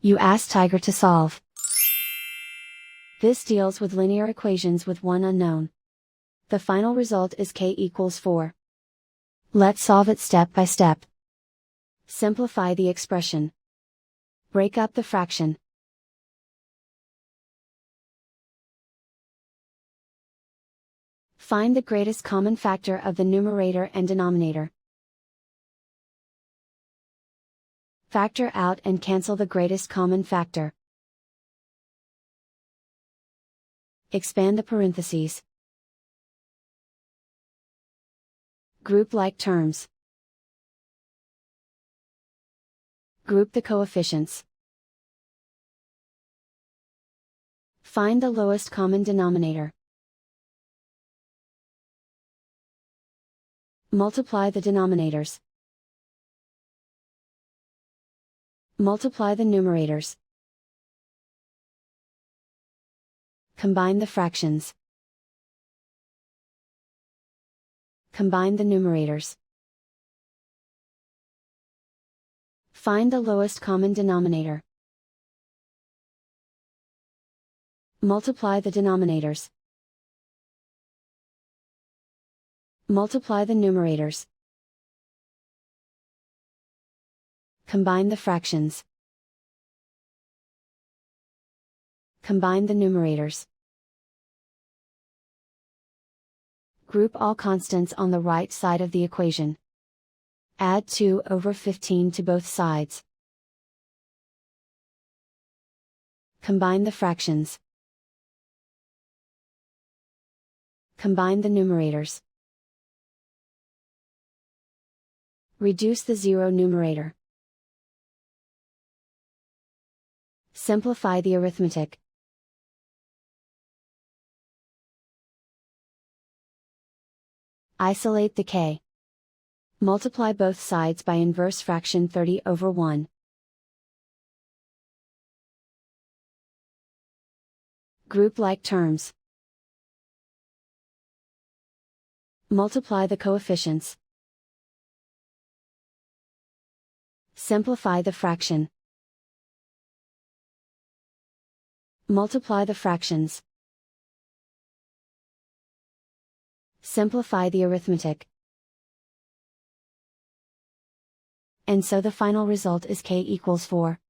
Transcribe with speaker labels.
Speaker 1: You ask Tiger to solve. This deals with linear equations with one unknown. The final result is k equals 4. Let's solve it step by step. Simplify the expression. Break up the fraction. Find the greatest common factor of the numerator and denominator. Factor out and cancel the greatest common factor. Expand the parentheses. Group like terms. Group the coefficients. Find the lowest common denominator. Multiply the denominators. Multiply the numerators. Combine the fractions. Combine the numerators. Find the lowest common denominator. Multiply the denominators. Multiply the numerators. Combine the fractions. Combine the numerators. Group all constants on the right side of the equation. Add 2/15 to both sides. Combine the fractions. Combine the numerators. Reduce the zero numerator. Simplify the arithmetic. Isolate the k. Multiply both sides by inverse fraction 30/1. Group like terms. Multiply the coefficients. Simplify the fraction. Multiply the fractions. Simplify the arithmetic. And so the final result is k equals 4.